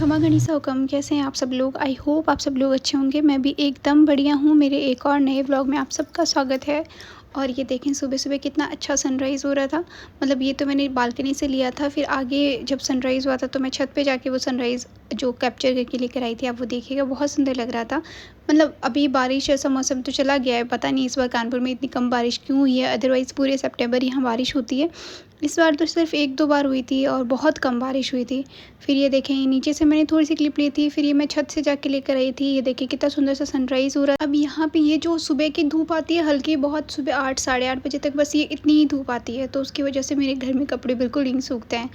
खमा गणिसा हुकम। कैसे हैं आप सब लोग? आई होप आप सब लोग अच्छे होंगे। मैं भी एकदम बढ़िया हूँ। मेरे एक और नए व्लॉग में आप सबका स्वागत है। और ये देखें सुबह सुबह कितना अच्छा सनराइज़ हो रहा था। मतलब ये तो मैंने बालकनी से लिया था, फिर आगे जब सनराइज़ हुआ था तो मैं छत पे जाके वो सनराइज़ जो कैप्चर करके लेकर आई थी। आप वो देखिएगा, बहुत सुंदर लग रहा था। मतलब अभी बारिश जैसा मौसम तो चला गया है, पता नहीं इस बार कानपुर में इतनी कम बारिश क्यों हुई है। अदरवाइज़ पूरे सितंबर यहाँ बारिश होती है। इस बार तो सिर्फ 1-2 बार हुई थी और बहुत कम बारिश हुई थी। फिर ये देखें, नीचे से मैंने थोड़ी सी क्लिप ली थी, फिर ये मैं छत से जाके लेकर आई थी। ये देखिए कितना सुंदर सा सनराइज़ हो रहा है। अब यहाँ पे ये जो सुबह की धूप आती है हल्की बहुत, सुबह 8 साढ़े 8 बजे तक बस ये इतनी ही धूप आती है, तो उसकी वजह से मेरे घर में कपड़े बिल्कुल नहीं सूखते हैं।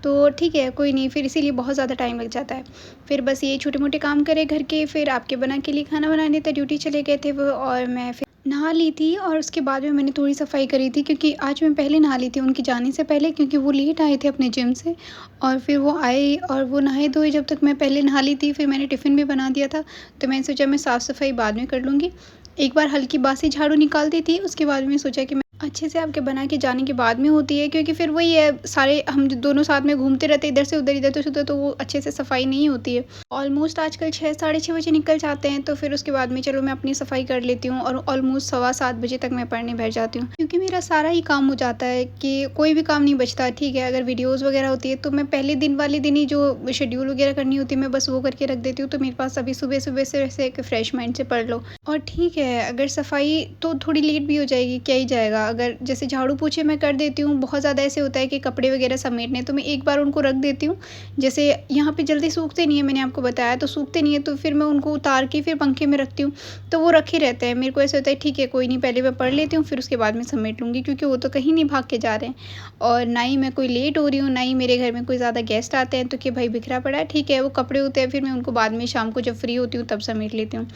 तो ठीक है, कोई नहीं, फिर इसीलिए बहुत ज़्यादा टाइम लग जाता है। फिर बस ये छोटे मोटे काम करे घर के, फिर आपके बना के लिए खाना बनाने थे, ड्यूटी चले गए थे वो, और मैं फिर नहा ली थी। और उसके बाद में मैंने थोड़ी सफाई करी थी, क्योंकि आज मैं पहले नहा ली थी उनके जाने से पहले, क्योंकि वो लेट आए थे अपने जिम से। और फिर वो आए और वो नहाए धोए, जब तक मैं पहले नहा ली थी। फिर मैंने टिफ़िन भी बना दिया था, तो मैंने सोचा मैं साफ़ सफाई बाद में कर लूँगी। एक बार हल्की बासी झाड़ू निकाल दी थी, उसके बाद में सोचा कि मैं अच्छे से आपके बना के जाने के बाद में होती है, क्योंकि फिर वही है, सारे हम दोनों साथ में घूमते रहते इधर से उधर, इधर से उधर, तो वो अच्छे से सफाई नहीं होती है। ऑलमोस्ट आजकल 6 साढ़े 6 बजे निकल जाते हैं, तो फिर उसके बाद में चलो मैं अपनी सफाई कर लेती हूँ, और ऑलमोस्ट 7:15 बजे तक मैं पढ़ने बैठ जाती हूँ, क्योंकि मेरा सारा ही काम हो जाता है कि कोई भी काम नहीं बचता। ठीक है, अगर वीडियोज़ वगैरह होती है तो मैं पहले दिन वाले दिन ही जो शेड्यूल वगैरह करनी होती है मैं बस वो करके रख देती हूँ, तो मेरे पास अभी सुबह सुबह से वैसे एक फ्रेश माइंड से पढ़ लो। और ठीक है, अगर सफाई तो थोड़ी लेट भी हो जाएगी, क्या ही जाएगा। अगर जैसे झाड़ू पोछे मैं कर देती हूँ, बहुत ज़्यादा ऐसे होता है कि कपड़े वगैरह समेटने, तो मैं एक बार उनको रख देती हूँ। जैसे यहाँ पे जल्दी सूखते नहीं है, मैंने आपको बताया, तो सूखते नहीं है, तो फिर मैं उनको उतार के फिर पंखे में रखती हूँ, तो वो रखे रहते हैं। मेरे को ऐसे होता है ठीक है कोई नहीं, पहले मैं पढ़ लेती हूँ, फिर उसके बाद में समेट लूँगी, क्योंकि वो तो कहीं नहीं भाग के जा रहे हैं। और ना ही मैं कोई लेट हो रही हूँ, ना ही मेरे घर में कोई ज़्यादा गेस्ट आते हैं, तो कि भाई बिखरा पड़ा है, ठीक है वो कपड़े होते हैं, फिर मैं उनको बाद में शाम को जब फ्री होती हूँ तब समेट लेती हूँ।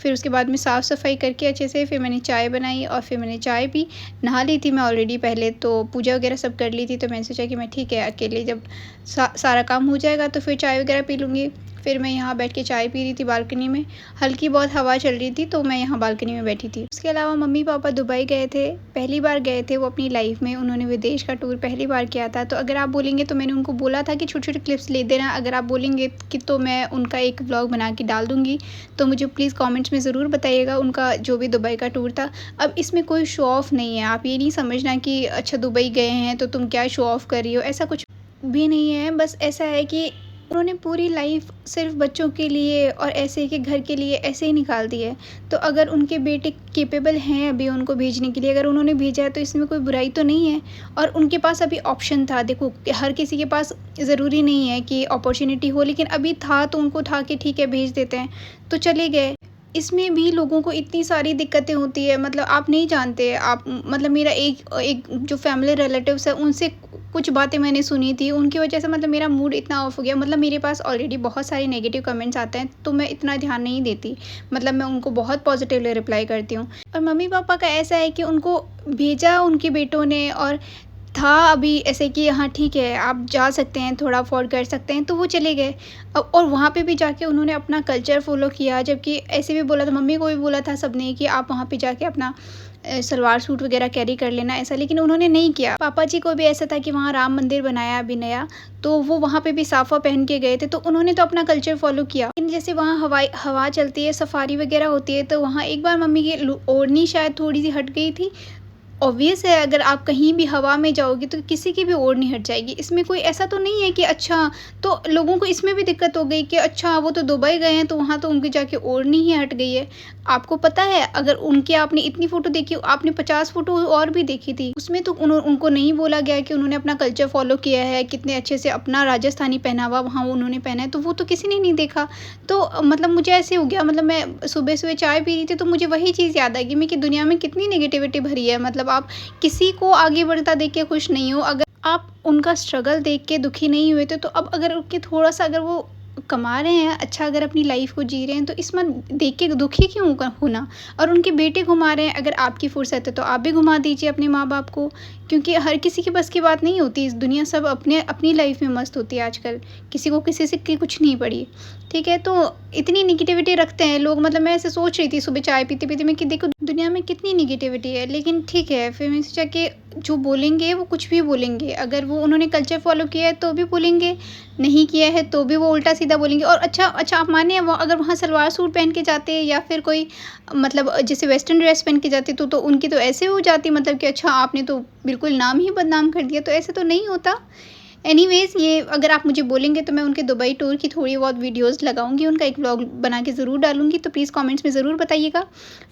फिर उसके बाद में साफ़ सफाई करके अच्छे से फिर मैंने चाय बनाई, और फिर मैंने चाय पी। नहा ली थी मैं ऑलरेडी पहले, तो पूजा वगैरह सब कर ली थी, तो मैंने सोचा कि मैं ठीक है अकेले जब सारा काम हो जाएगा तो फिर चाय वगैरह पी लूँगी। फिर मैं यहाँ बैठ के चाय पी रही थी बालकनी में, हल्की बहुत हवा चल रही थी, तो मैं यहाँ बालकनी में बैठी थी। उसके अलावा मम्मी पापा दुबई गए थे, पहली बार गए थे वो अपनी लाइफ में, उन्होंने विदेश का टूर पहली बार किया था। तो अगर आप बोलेंगे तो मैंने उनको बोला था कि छोटे-छोटे क्लिप्स ले देना, अगर आप बोलेंगे कि तो मैं उनका एक व्लॉग बना के डाल दूँगी। तो मुझे प्लीज़ कमेंट्स में ज़रूर बताइएगा उनका जो भी दुबई का टूर था। अब इसमें कोई शो ऑफ नहीं है, आप ये नहीं समझना कि अच्छा दुबई गए हैं तो तुम क्या शो ऑफ कर रही हो, ऐसा कुछ भी नहीं है। बस ऐसा है कि उन्होंने पूरी लाइफ सिर्फ बच्चों के लिए और ऐसे कि घर के लिए ऐसे ही निकाल दी है। तो अगर उनके बेटे कैपेबल हैं अभी उनको भेजने के लिए, अगर उन्होंने भेजा है तो इसमें कोई बुराई तो नहीं है। और उनके पास अभी ऑप्शन था, देखो हर किसी के पास ज़रूरी नहीं है कि अपॉर्चुनिटी हो, लेकिन अभी था तो उनको था कि ठीक है भेज देते हैं, तो चले गए। इसमें भी लोगों को इतनी सारी दिक्कतें होती है, मतलब आप नहीं जानते। आप मतलब मेरा एक एक जो फैमिली रिलेटिव्स है उनसे कुछ बातें मैंने सुनी थी, उनकी वजह से मतलब मेरा मूड इतना ऑफ हो गया। मतलब मेरे पास ऑलरेडी बहुत सारे नेगेटिव कमेंट्स आते हैं, तो मैं इतना ध्यान नहीं देती, मतलब मैं उनको बहुत पॉजिटिवली रिप्लाई करती हूँ। और मम्मी पापा का ऐसा है कि उनको भेजा उनके बेटों ने, और था अभी ऐसे कि हाँ ठीक है आप जा सकते हैं, थोड़ा अफोर्ड कर सकते हैं, तो वो चले गए। और वहाँ पे भी जाके उन्होंने अपना कल्चर फ़ॉलो किया, जबकि ऐसे भी बोला था, मम्मी को भी बोला था सबने कि आप वहाँ पे जाके अपना सलवार सूट वगैरह कैरी कर लेना ऐसा, लेकिन उन्होंने नहीं किया। पापा जी को भी ऐसा था कि वहाँ राम मंदिर बनाया अभी नया, तो वो वहाँ पे भी साफ़ा पहन के गए थे, तो उन्होंने तो अपना कल्चर फ़ॉलो किया। लेकिन जैसे वहाँ हवा चलती है, सफारी वगैरह होती है, तो वहाँ एक बार मम्मी की ओढ़नी शायद थोड़ी सी हट गई थी। ऑब्वियस है, अगर आप कहीं भी हवा में जाओगी तो किसी की भी ओढ़नी हट जाएगी। इसमें कोई ऐसा तो नहीं है कि अच्छा, तो लोगों को इसमें भी दिक्कत हो गई कि अच्छा वो तो दुबई गए हैं तो वहाँ तो उनकी जाके ओढ़नी ही हट गई है। आपको पता है, अगर उनके आपने इतनी फ़ोटो देखी, आपने 50 फ़ोटो और भी देखी थी, उसमें तो उनको नहीं बोला गया कि उन्होंने अपना कल्चर फ़ॉलो किया है, कितने अच्छे से अपना राजस्थानी पहनावा वहाँ उन्होंने पहना है, तो वो तो किसी ने नहीं देखा। तो मतलब मुझे ऐसे हो गया, मतलब मैं सुबह-सुबह चाय पी रही थी तो मुझे वही चीज़ याद आ गई मैं कि दुनिया में कितनी नेगेटिविटी भरी है। मतलब आप किसी को आगे बढ़ता देख के खुश नहीं हो, अगर आप उनका स्ट्रगल देख के दुखी नहीं हुए थे, तो अब अगर उनके थोड़ा-सा अगर वो कमा रहे हैं, अच्छा अगर अपनी लाइफ को जी रहे हैं, तो इसमें देख के दुखी क्यों होना। और उनके बेटे घुमा रहे हैं, अगर आपकी फुर्सत है तो आप भी घुमा दीजिए अपने माँ-बाप को, क्योंकि हर किसी के बस की बात नहीं होती। इस दुनिया सब अपने अपनी लाइफ में मस्त होती है आजकल, किसी को किसी से की कुछ नहीं पड़ी। ठीक है, तो इतनी नेगेटिविटी रखते हैं लोग। मतलब मैं ऐसे सोच रही थी सुबह चाय पीते-पीते में कि देखो दुनिया में कितनी नेगेटिविटी है, लेकिन ठीक है, फिर मैंने सोचा कि जो बोलेंगे वो कुछ भी बोलेंगे। अगर वो उन्होंने कल्चर फ़ॉलो किया है तो भी बोलेंगे, नहीं किया है तो भी वो उल्टा-सीधा बोलेंगे। और अच्छा आप मानिए वो अगर वहाँ सलवार सूट पहन के जाते हैं या फिर कोई मतलब जैसे वेस्टर्न ड्रेस पहन के जाती तो उनकी तो ऐसे हो जाती मतलब कि अच्छा आपने तो बिल्कुल नाम ही बदनाम कर दिया, तो ऐसे तो नहीं होता। एनीवेज़ ये अगर आप मुझे बोलेंगे तो मैं उनके दुबई टूर की थोड़ी बहुत वीडियोज़ लगाऊँगी, उनका एक व्लॉग बना के ज़रूर डालूँगी, तो प्लीज़ कमेंट्स में ज़रूर बताइएगा।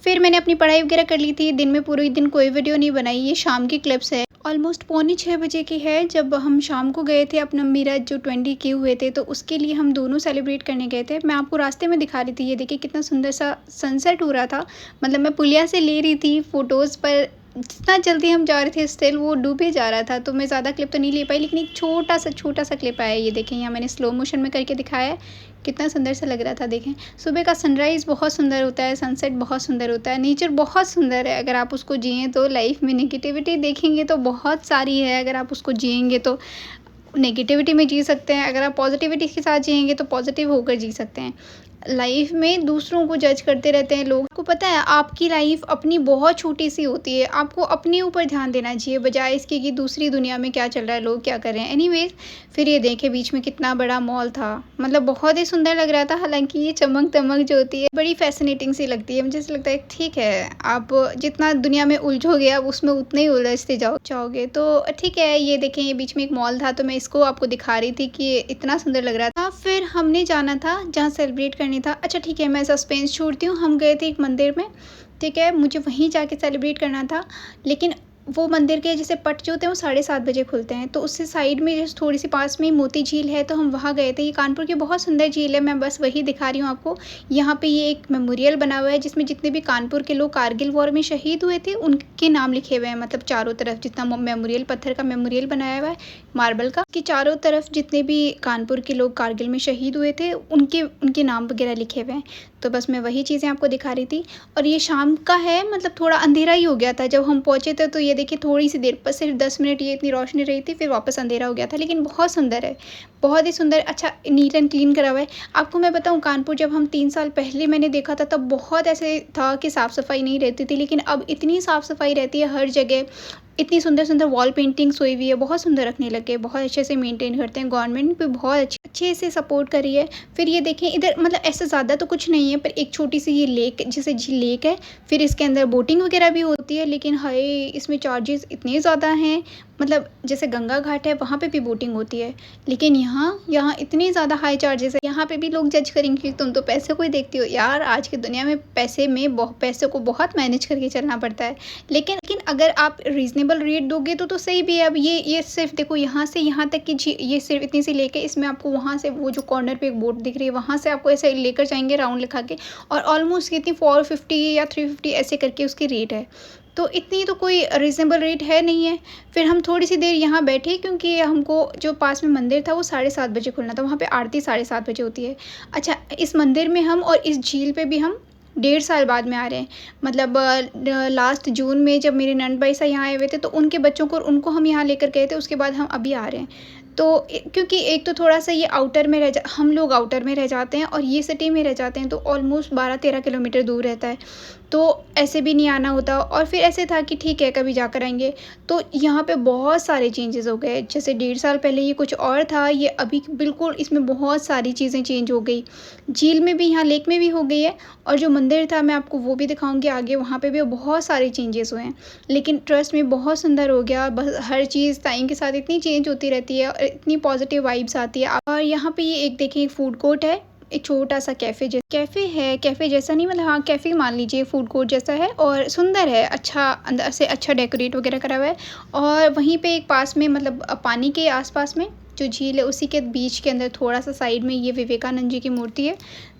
फिर मैंने अपनी पढ़ाई वगैरह कर ली थी, दिन में पूरे दिन कोई वीडियो नहीं बनाई, ये शाम की क्लिप्स है। ऑलमोस्ट पौने 6 बजे की है जब हम शाम को गए थे अपना मेरा जो 20 के हुए थे, तो उसके लिए हम दोनों सेलिब्रेट करने गए थे। मैं आपको रास्ते में दिखा रही थी, ये देखिए कितना सुंदर सा सनसेट हो रहा था। मतलब मैं पुलिया से ले रही थी फ़ोटोज़, पर जितना जल्दी हम जा रहे थे स्टिल वो डूबे जा रहा था, तो मैं ज़्यादा क्लिप तो नहीं ले पाई, लेकिन एक छोटा-सा क्लिप आया। ये देखें यहाँ मैंने स्लो मोशन में करके दिखाया है, कितना सुंदर सा लग रहा था। देखें सुबह का सनराइज़ बहुत सुंदर होता है, सनसेट बहुत सुंदर होता है, नेचर बहुत सुंदर है। अगर आप उसको जिएँ तो लाइफ़ में नेगेटिविटी देखेंगे तो बहुत सारी है, अगर आप उसको जिएँगे तो नेगेटिविटी में जी सकते हैं, अगर आप पॉजिटिविटी के साथ जिएँगे तो पॉजिटिव होकर जी सकते हैं। लाइफ में दूसरों को जज करते रहते हैं लोग। आपको पता है आपकी लाइफ अपनी बहुत छोटी-सी होती है, आपको अपने ऊपर ध्यान देना चाहिए बजाए इसके कि दूसरी दुनिया में क्या चल रहा है, लोग क्या कर रहे हैं। एनीवेज़ फिर ये देखें बीच में कितना बड़ा मॉल था, मतलब बहुत ही सुंदर लग रहा था। हालाँकि ये चमक-दमक जो होती है बड़ी फ़ैसिनेटिंग सी लगती है। मुझे ऐसा लगता है ठीक है, आप जितना दुनिया में उलझोगे आप उसमें उतने ही उलझते जाओगे। तो ठीक है, ये देखें ये बीच में एक मॉल था, तो मैं इसको आपको दिखा रही थी कि ये इतना सुंदर लग रहा था। फिर हमने जाना था जहाँ सेलिब्रेट करनी था। अच्छा ठीक है, मैं सस्पेंस छोड़ती हूँ। हम गए थे एक मंदिर में, ठीक है, मुझे वहीं जाके सेलिब्रेट करना था, लेकिन वो मंदिर के जैसे पट जो होते हैं वो 7:30 बजे खुलते हैं, तो उससे साइड में जैसे थोड़ी-सी पास में ही मोती झील है, तो हम वहाँ गए थे। ये कानपुर की बहुत सुंदर झील है, मैं बस वही दिखा रही हूँ आपको। यहाँ पे ये एक मेमोरियल बना हुआ है जिसमें जितने भी कानपुर के लोग कारगिल वॉर में शहीद हुए थे, उनके नाम लिखे हुए हैं। मतलब चारों तरफ जितना मेमोरियल पत्थर का मेमोरियल बनाया हुआ है, मार्बल का, कि चारों तरफ जितने भी कानपुर के लोग कारगिल में शहीद हुए थे, उनके उनके नाम वगैरह लिखे हुए हैं। तो बस मैं वही चीज़ें आपको दिखा रही थी। और ये शाम का है, मतलब थोड़ा अंधेरा ही हो गया था जब हम पहुँचे थे, तो ये देखिए थोड़ी सी देर, बस सिर्फ 10 मिनट ये इतनी रोशनी रही थी, फिर वापस अंधेरा हो गया था, लेकिन बहुत सुंदर है, बहुत ही सुंदर। अच्छा नीट एंड क्लीन करा हुआ है। आपको मैं बताऊँ कानपुर जब हम 3 साल पहले मैंने देखा था तब बहुत ऐसे था कि साफ़ सफाई नहीं रहती थी, लेकिन अब इतनी साफ़ सफाई रहती है हर जगह। इतनी सुंदर-सुंदर वॉल पेंटिंग्स हुई हुई है, बहुत सुंदर रखने लगे हैं, बहुत अच्छे से मेंटेन करते हैं। गवर्नमेंट भी बहुत अच्छे से सपोर्ट कर रही है। फिर ये देखें इधर, मतलब ऐसा ज़्यादा तो कुछ नहीं है, पर एक छोटी-सी ये लेक जैसे झील लेक है, फिर इसके अंदर बोटिंग वगैरह भी होती है, लेकिन हाय इसमें चार्जेज़ इतने ज़्यादा हैं। मतलब जैसे गंगा घाट है वहाँ पे भी बोटिंग होती है, लेकिन यहाँ इतने ज़्यादा हाई चार्जेज़ है। यहाँ पे भी लोग जज करेंगे कि तुम तो पैसे को ही देखती हो। यार आज की दुनिया में पैसे को बहुत मैनेज करके चलना पड़ता है। लेकिन अगर आप रीज़नेबल रेट दोगे तो सही भी है। अब ये सिर्फ देखो यहाँ से यहाँ तक की ये सिर्फ इतनी सी लेके, इसमें आपको वहाँ से वो जो कॉर्नर पे एक बोट दिख रही है वहाँ से आपको ऐसे लेकर जाएंगे राउंड लिखा के, और ऑलमोस्ट कितनी 450 या 350 ऐसे करके उसकी रेट है। तो इतनी तो कोई रीज़नेबल रेट है नहीं है। फिर हम थोड़ी सी देर यहाँ बैठे, क्योंकि हमको जो पास में मंदिर था वो 7:30 बजे खुलना था, वहाँ पे आरती 7:30 बजे होती है। अच्छा इस मंदिर में हम और इस झील पे भी हम 1.5 साल बाद में आ रहे हैं। मतलब लास्ट जून में जब मेरे नंद भाई साहब यहाँ आए हुए थे, तो उनके बच्चों को उनको हम यहाँ लेकर गए थे, उसके बाद हम अभी आ रहे हैं। तो क्योंकि एक तो थोड़ा सा ये आउटर में हम लोग आउटर में रह जाते हैं और ये सिटी में रह जाते हैं, तो ऑलमोस्ट 12-13 किलोमीटर दूर रहता है, तो ऐसे भी नहीं आना होता। और फिर ऐसे था कि ठीक है कभी जाकर आएंगे। तो यहाँ पे बहुत सारे चेंजेस हो गए, जैसे 1.5 साल पहले ये कुछ और था, ये अभी बिल्कुल इसमें बहुत सारी चीज़ें चेंज हो गई। झील में भी, यहाँ लेक में भी हो गई है, और जो मंदिर था मैं आपको वो भी दिखाऊंगी आगे, वहाँ पे भी बहुत सारे चेंजेस हुए हैं। लेकिन ट्रस्ट में बहुत सुंदर हो गया। बस हर चीज़ टाइम के साथ इतनी चेंज होती रहती है और इतनी पॉजिटिव वाइब्स आती है। और यहाँ पे ये एक देखिए फूड कोर्ट है, एक छोटा सा कैफ़े जैसा नहीं, मतलब हाँ कैफ़े मान लीजिए, फूड कोर्ट जैसा है और सुंदर है। अच्छा अंदर से अच्छा डेकोरेट वगैरह करा हुआ है। और वहीं पे एक पास में, मतलब पानी के आसपास में जो झील है उसी के बीच के अंदर थोड़ा सा साइड में ये विवेकानंद जी की मूर्ति है।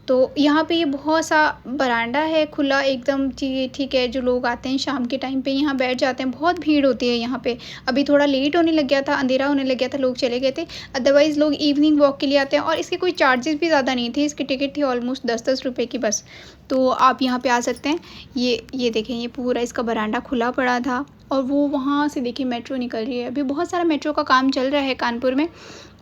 तो यहाँ पे ये बहुत सा बरामदा है खुला एकदम, ठीक है, जो लोग आते हैं शाम के टाइम पे यहाँ बैठ जाते हैं। बहुत भीड़ होती है यहाँ पे। अभी थोड़ा लेट होने लग गया था, अंधेरा होने लग गया था, लोग चले गए थे। अदरवाइज़ लोग इवनिंग वॉक के लिए आते हैं, और इसके कोई चार्जेस भी ज़्यादा नहीं थे। इसकी टिकट थी ऑलमोस्ट 10-10 रुपये की बस। तो आप यहाँ पे आ सकते हैं। ये देखें, ये पूरा इसका बरामदा खुला पड़ा था, और वो वहाँ से देखिए मेट्रो निकल रही है। अभी बहुत सारा मेट्रो का काम चल रहा है कानपुर में।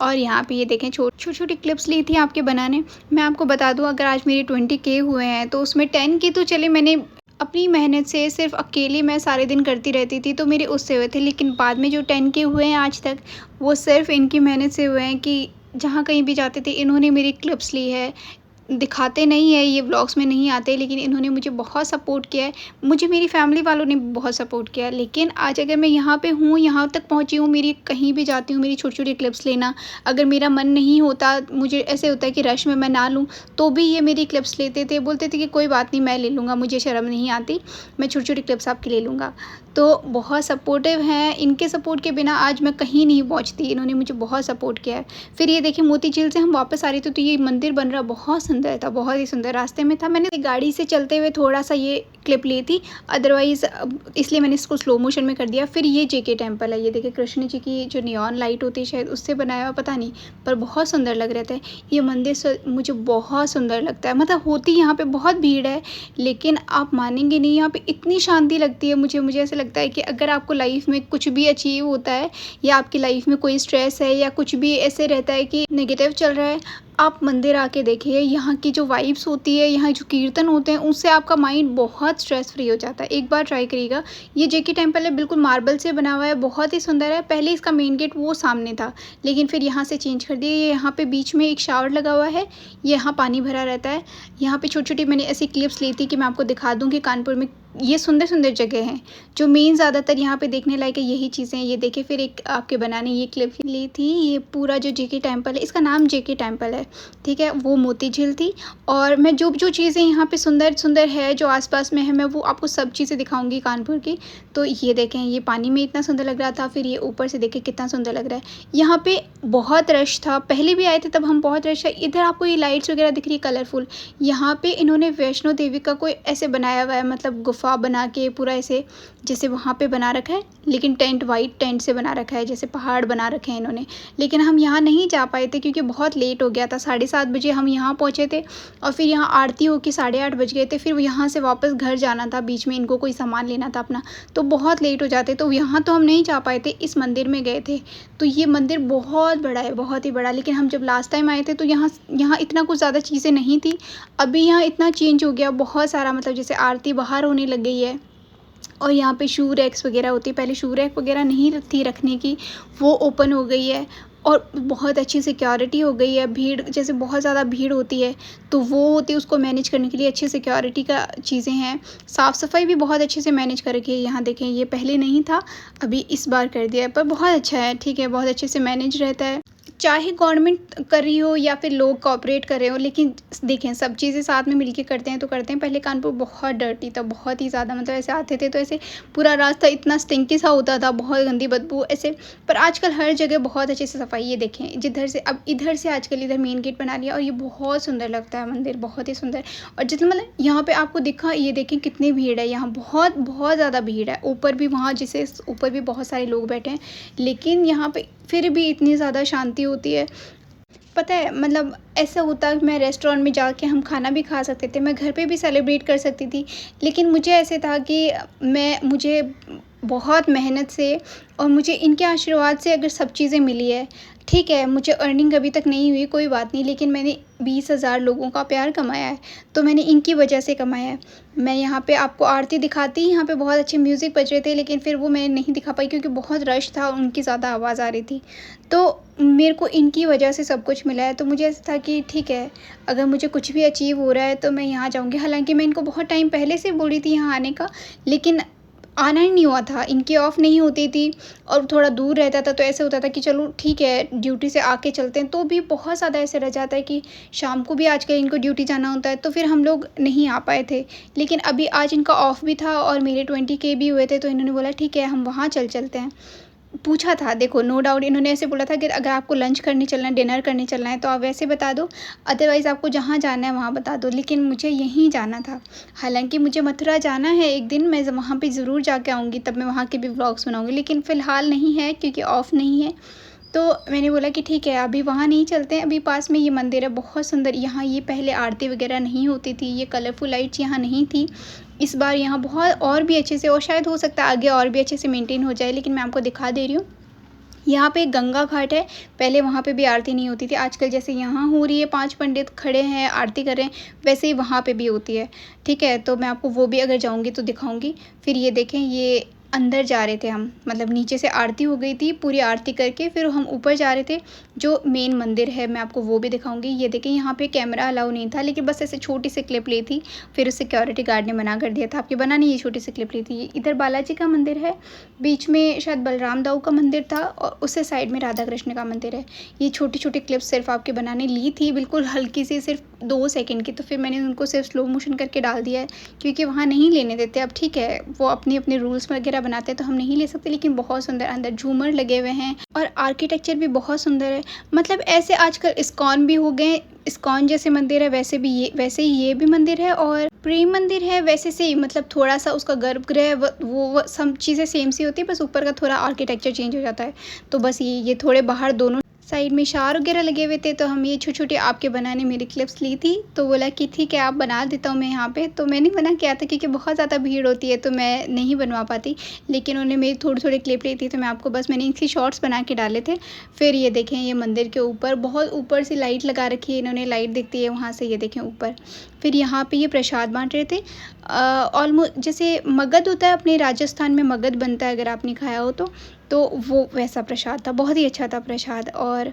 और यहाँ पे ये देखें छोटी-छोटी क्लिप्स ली थी आपके बनाने। मैं आपको बता दूँ, अगर आज मेरे 20 के हुए हैं तो उसमें 10 की तो चले मैंने अपनी मेहनत से सिर्फ़ अकेले मैं सारे दिन करती रहती थी, तो मेरे उससे हुए थे। लेकिन बाद में जो 10K हुए हैं आज तक, वो सिर्फ़ इनकी मेहनत से हुए हैं कि जहाँ कहीं भी जाते थे इन्होंने मेरी क्लिप्स ली है। दिखाते नहीं है, ये व्लॉग्स में नहीं आते, लेकिन इन्होंने मुझे बहुत सपोर्ट किया है। मुझे मेरी फैमिली वालों ने भी बहुत सपोर्ट किया है। लेकिन आज अगर मैं यहाँ पे हूँ, यहाँ तक पहुँची हूँ, मेरी कहीं भी जाती हूँ, मेरी छोटी-छोटी क्लिप्स लेना, अगर मेरा मन नहीं होता, मुझे ऐसे होता है कि रश में मैं ना लूँ, तो भी ये मेरी क्लिप्स लेते थे। बोलते थे कि कोई बात नहीं, मैं ले लूँगा, मुझे शर्म नहीं आती, मैं छोटी-छोटी क्लिप्स आपकी ले लूँगा। तो बहुत सपोर्टिव हैं, इनके सपोर्ट के बिना आज मैं कहीं नहीं पहुँचती, इन्होंने मुझे बहुत सपोर्ट किया है। फिर ये देखिए, मोती झील से हम वापस आ रहे थे, तो ये मंदिर बन रहा बहुत सुंदर था, बहुत ही सुंदर। रास्ते में था, मैंने गाड़ी से चलते हुए थोड़ा-सा ये क्लिप ली थी, अदरवाइज़ इसलिए मैंने इसको स्लो मोशन में कर दिया। फिर ये जेके टेम्पल है, ये देखिए कृष्ण जी की जो नियॉन लाइट होती है शायद उससे बनाया हुआ, पता नहीं, पर बहुत सुंदर लग रहे थे। ये मंदिर मुझे बहुत सुंदर लगता है, मतलब होती यहाँ पे बहुत भीड़ है, लेकिन आप मानेंगे नहीं, यहाँ पे इतनी शांति लगती है मुझे ऐसा लगता है कि अगर आपको लाइफ़ में कुछ भी अचीव होता है या आपकी लाइफ़ में कोई स्ट्रेस है या कुछ भी ऐसे रहता है कि नेगेटिव चल रहा है, आप मंदिर आके देखिए। यहाँ की जो वाइब्स होती है, यहाँ जो कीर्तन होते हैं, उससे आपका माइंड बहुत स्ट्रेस फ्री हो जाता है। एक बार ट्राई करिएगा। ये जेके टेम्पल है, बिल्कुल मार्बल से बना हुआ है, बहुत ही सुंदर है। पहले इसका मेन गेट वो सामने था, लेकिन फिर यहाँ से चेंज कर दिया। ये यहाँ पे बीच में एक शावर लगा हुआ है, यहाँ पानी भरा रहता है। यहाँ पे छोटी-छोटी मैंने ऐसी क्लिप्स ली थी कि मैं आपको दिखा दूँ कि कानपुर में ये सुंदर-सुंदर जगह हैं, जो मेन ज़्यादातर यहाँ पे देखने लायक है, यही चीज़ें हैं। ये देखिए, फिर एक आपके बनाने ये क्लिप ली थी। ये पूरा जो जेके टेम्पल है, इसका नाम जेके टेम्पल है, ठीक है? वो मोती झील थी। और मैं जो चीज़ें यहाँ पे सुंदर-सुंदर है, जो आस-पास में है, मैं वो आपको सब चीज़ें दिखाऊँगी कानपुर की। तो ये देखें, ये पानी में इतना सुंदर लग रहा था, फिर ये ऊपर से देखिए कितना सुंदर लग रहा है। यहाँ पे बहुत रश था, पहले भी आए थे तब हम, बहुत रश है। इधर आपको ये लाइट्स वगैरह दिख रही है कलरफुल। यहाँ पे इन्होंने वैष्णो देवी का कोई ऐसे बनाया हुआ है, मतलब गुफ़ा बना के पूरा ऐसे जैसे वहाँ पे बना रखा है, लेकिन टेंट वाइट टेंट से बना रखा है, जैसे पहाड़ बना रखे हैं इन्होंने। लेकिन हम यहाँ नहीं जा पाए थे क्योंकि बहुत लेट हो गया था, 7:30 बजे हम यहाँ पहुँचे थे और फिर यहाँ आरती होके 8:30 बज गए थे। फिर यहाँ से वापस घर जाना था, बीच में इनको कोई सामान लेना था अपना, तो बहुत लेट हो जाते, तो यहाँ तो हम नहीं जा पाए थे, इस मंदिर में गए थे। तो ये मंदिर बहुत बड़ा है, बहुत ही बड़ा। लेकिन हम जब लास्ट टाइम आए थे तो यहाँ यहाँ इतना कुछ ज़्यादा चीज़ें नहीं थी। अभी यहाँ इतना चेंज हो गया, बहुत सारा, मतलब जैसे आरती बाहर होने लग गई है। और यहाँ पे शू रैक्स वगैरह होती है, पहले शू रैक वगैरह नहीं थी रखने की, वो ओपन हो गई है। और बहुत अच्छी सिक्योरिटी हो गई है। भीड़, जैसे बहुत ज़्यादा भीड़ होती है तो वो होती है, उसको मैनेज करने के लिए अच्छी सिक्योरिटी का चीज़ें हैं। साफ़ सफाई भी बहुत अच्छे से मैनेज कर रखी है। यहाँ देखें, ये पहले नहीं था, अभी इस बार कर दिया है, पर बहुत अच्छा है, ठीक है, बहुत अच्छे से मैनेज रहता है। चाहे गवर्नमेंट कर रही हो या फिर लोग कोऑपरेट कर रहे हो, लेकिन देखें, सब चीज़ें साथ में मिलके करते हैं तो करते हैं। पहले कानपुर बहुत डर्टी था, बहुत ही ज़्यादा, मतलब ऐसे आते थे तो ऐसे पूरा रास्ता इतना स्टिंकी सा होता था, बहुत गंदी बदबू ऐसे। पर आजकल हर जगह बहुत अच्छे से सफाई, ये देखें, जिधर से अब इधर से आजकल इधर मेन गेट बना लिया और ये बहुत सुंदर लगता है मंदिर, बहुत ही सुंदर। और जितना, मतलब यहाँ पे आपको दिखा, ये देखें कितनी भीड़ है, यहाँ बहुत बहुत ज़्यादा भीड़ है। ऊपर भी, वहाँ जिसे ऊपर भी बहुत सारे लोग बैठे हैं, लेकिन यहाँ पे फिर भी इतनी ज़्यादा शांति होती है। पता है, मतलब ऐसा होता है, मैं रेस्टोरेंट में जाके हम खाना भी खा सकते थे, मैं घर पे भी सेलिब्रेट कर सकती थी, लेकिन मुझे ऐसे था कि मुझे बहुत मेहनत से और मुझे इनके आशीर्वाद से अगर सब चीज़ें मिली है, ठीक है, मुझे अर्निंग अभी तक नहीं हुई, कोई बात नहीं, लेकिन मैंने 20,000 लोगों का प्यार कमाया है, तो मैंने इनकी वजह से कमाया है। मैं यहाँ पे आपको आरती दिखाती, यहाँ पे बहुत अच्छे म्यूज़िक बज रहे थे, लेकिन फिर वो मैं नहीं दिखा पाई क्योंकि बहुत रश था और उनकी ज़्यादा आवाज़ आ रही थी। तो मेरे को इनकी वजह से सब कुछ मिला है, तो मुझे ऐसा था कि ठीक है, अगर मुझे कुछ भी अचीव हो रहा है तो मैं यहाँ जाऊँगी। हालाँकि मैं इनको बहुत टाइम पहले से बोल रही थी यहाँ आने का, लेकिन आना ही नहीं हुआ था, इनकी ऑफ नहीं होती थी और थोड़ा दूर रहता था, तो ऐसे होता था कि चलो ठीक है, ड्यूटी से आके चलते हैं, तो भी बहुत ज़्यादा ऐसे रह जाता है कि शाम को भी आजकल इनको ड्यूटी जाना होता है, तो फिर हम लोग नहीं आ पाए थे। लेकिन अभी आज इनका ऑफ भी था और मेरे 20K भी हुए थे, तो इन्होंने बोला ठीक है, हम वहाँ चलते हैं। पूछा था, देखो, नो डाउट इन्होंने ऐसे बोला था कि अगर आपको लंच करने चलना है, डिनर करने चलना है तो आप वैसे बता दो, अदरवाइज़ आपको जहाँ जाना है वहाँ बता दो, लेकिन मुझे यहीं जाना था। हालांकि मुझे मथुरा जाना है एक दिन, मैं वहाँ पे ज़रूर जाके आऊँगी, तब मैं वहाँ के भी व्लॉग्स बनाऊँगी, लेकिन फ़िलहाल नहीं है क्योंकि ऑफ़ नहीं है। तो मैंने बोला कि ठीक है, अभी वहाँ नहीं चलते हैं, अभी पास में ये मंदिर है बहुत सुंदर। यहाँ ये पहले आरती वगैरह नहीं होती थी, ये कलरफुल लाइट्स यहाँ नहीं थी। इस बार यहाँ बहुत और भी अच्छे से, और शायद हो सकता है आगे और भी अच्छे से मेंटेन हो जाए, लेकिन मैं आपको दिखा दे रही हूँ। यहाँ पे गंगा घाट है, पहले वहाँ पे भी आरती नहीं होती थी। आजकल जैसे यहाँ हो रही है, 5 पंडित खड़े हैं, आरती कर रहे हैं, वैसे ही वहाँ पे भी होती है, ठीक है? तो मैं आपको वो भी अगर जाऊँगी तो दिखाऊँगी। फिर ये देखें, ये अंदर जा रहे थे हम, मतलब नीचे से आरती हो गई थी, पूरी आरती करके फिर हम ऊपर जा रहे थे, जो मेन मंदिर है मैं आपको वो भी दिखाऊँगी। ये देखें, यहाँ पे कैमरा अलाउ नहीं था, लेकिन बस ऐसे छोटी-सी क्लिप ली थी, फिर सिक्योरिटी गार्ड ने मना कर दिया था, आपकी बनानी ये छोटी-सी क्लिप ली थी। इधर बालाजी का मंदिर है, बीच में शायद बलराम दाऊ का मंदिर था और उससे साइड में राधा कृष्ण का मंदिर है। ये छोटी-छोटी क्लिप्स सिर्फ़ आपके बनाने ली थी, बिल्कुल हल्की सी, सिर्फ़ 2 सेकंड की, तो फिर मैंने उनको सिर्फ़ स्लो मोशन करके डाल दिया है, क्योंकि वहाँ नहीं लेने देते। अब ठीक है, वो अपने-अपने रूल्स वगैरह बनाते हैं तो हम नहीं ले सकते, लेकिन बहुत सुंदर अंदर झूमर लगे हुए हैं और आर्किटेक्चर भी बहुत सुंदर है। मतलब ऐसे आजकल इस्कॉन भी हो गए, इस्कॉन जैसे मंदिर है वैसे ही ये भी मंदिर है, और प्रेम मंदिर है वैसे से ही, मतलब थोड़ा-सा उसका गर्भगृह वो सब चीज़ें सेम सी होती है, बस ऊपर का थोड़ा आर्किटेक्चर चेंज हो जाता है। तो बस ये थोड़े बाहर दोनों साइड में शार वगैरह लगे हुए थे, तो हम ये छोटे-छोटे आपके बनाने मेरी क्लिप्स ली थी, तो बोला कि ठीक है आप बना देता हूँ मैं यहाँ पे, तो मैंने मना किया था क्योंकि बहुत ज़्यादा भीड़ होती है तो मैं नहीं बनवा पाती, लेकिन उन्होंने मेरी थोड़ी-थोड़ी क्लिप ली थी तो मैं आपको बस मैंने इनकी शॉर्ट्स बना के डाले थे। फिर ये देखें, ये मंदिर के ऊपर बहुत ऊपर से लाइट लगा रखी है इन्होंने, लाइट दिखती है वहाँ से, ये देखें ऊपर। फिर यहाँ पे ये प्रसाद बाँट रहे थे, ऑलमोस्ट जैसे मगध होता है अपने राजस्थान में, मगध बनता है अगर आपने खाया हो तो वो वैसा प्रसाद था, बहुत ही अच्छा था प्रसाद। और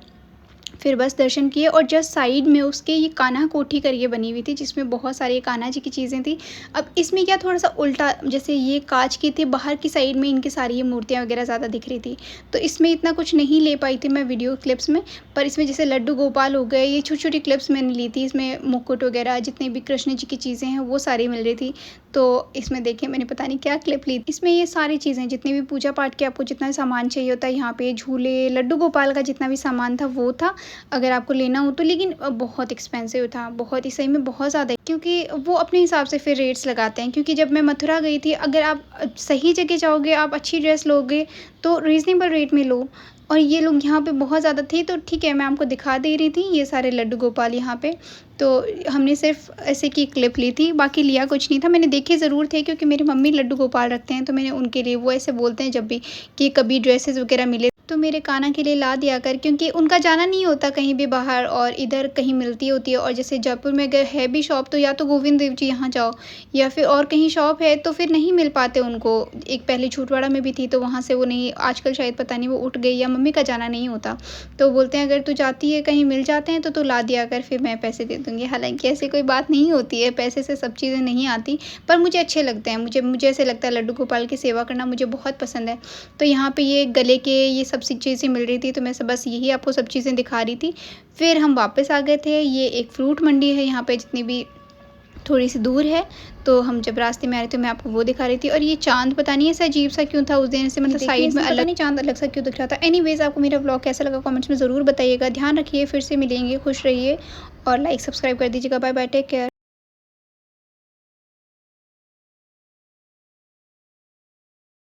फिर बस दर्शन किए, और जस्ट साइड में उसके ये कान्हा कोठी करके बनी हुई थी, जिसमें बहुत सारी कान्हा जी की चीज़ें थी। अब इसमें क्या थोड़ा सा उल्टा, जैसे ये कांच की थी, बाहर की साइड में इनकी सारी ये मूर्तियाँ वगैरह ज़्यादा दिख रही थी, तो इसमें इतना कुछ नहीं ले पाई थी मैं वीडियो क्लिप्स में। पर इसमें जैसे लड्डू गोपाल हो गए, ये छोटी छोटी क्लिप्स मैंने ली थी, इसमें मुकुट वगैरह जितने भी कृष्ण जी की चीज़ें हैं वो सारी मिल रही थी। तो इसमें देखिए मैंने पता नहीं क्या क्लिप ली, इसमें ये सारी चीज़ें जितनी भी पूजा पाठ के आपको जितना सामान चाहिए होता है, यहाँ पे झूले, लड्डू गोपाल का जितना भी सामान था वो था, अगर आपको लेना हो तो। लेकिन बहुत एक्सपेंसिव था, बहुत ही, सही में बहुत ज़्यादा, क्योंकि वो अपने हिसाब से फिर रेट्स लगाते हैं। क्योंकि जब मैं मथुरा गई थी, अगर आप सही जगह जाओगे, आप अच्छी ड्रेस लोगे तो रीज़नेबल रेट में लो, और ये लोग यहाँ पे बहुत ज़्यादा थे। तो ठीक है, मैं आपको दिखा दे रही थी ये सारे लड्डू गोपाल यहाँ पे, तो हमने सिर्फ ऐसे की क्लिप ली थी, बाकी लिया कुछ नहीं था। मैंने देखे ज़रूर थे क्योंकि मेरी मम्मी लड्डू गोपाल रखते हैं, तो मैंने उनके लिए, वो ऐसे बोलते हैं जब भी कि कभी ड्रेसेस वगैरह मिले तो मेरे कान्हा के लिए ला दिया कर, क्योंकि उनका जाना नहीं होता कहीं भी बाहर, और इधर कहीं मिलती होती है। और जैसे जयपुर में अगर है भी शॉप तो या तो गोविंद देव जी यहाँ जाओ, या फिर और कहीं शॉप है तो फिर नहीं मिल पाते उनको। एक पहले छूटवाड़ा में भी थी तो वहाँ से वो नहीं, आजकल शायद पता नहीं वो उठ गई या मम्मी का जाना नहीं होता, तो बोलते हैं अगर तू जाती है कहीं मिल जाते हैं तो तू ला दिया कर, फिर मैं पैसे दे दूँगी। हालाँकि ऐसी कोई बात नहीं होती है, पैसे से सब चीज़ें नहीं आती, पर मुझे अच्छे लगते हैं। मुझे ऐसे लगता है लड्डू गोपाल की सेवा करना मुझे बहुत पसंद है। तो यहाँ पे ये गले के ये सब सी चीज़ें मिल रही थी, तो मैं बस यही आपको सब चीज़ें दिखा रही थी। फिर हम वापस आ गए थे। ये एक फ्रूट मंडी है यहाँ पे, जितनी भी थोड़ी सी दूर है, तो हम जब रास्ते में आ रहे थे मैं आपको वो दिखा रही थी। और ये चाँद पता नहीं ऐसा अजीब सा क्यों था उस दिन से, मतलब साइड में अलग नहीं, चाँद अलग सा क्यों दिख रहा था। एनीवेज़, आपको मेरा व्लॉग कैसा लगा कमेंट्स में ज़रूर बताइएगा। ध्यान रखिए, फिर से मिलेंगे, खुश रहिए और लाइक सब्सक्राइब कर दीजिएगा। Bye bye, take care.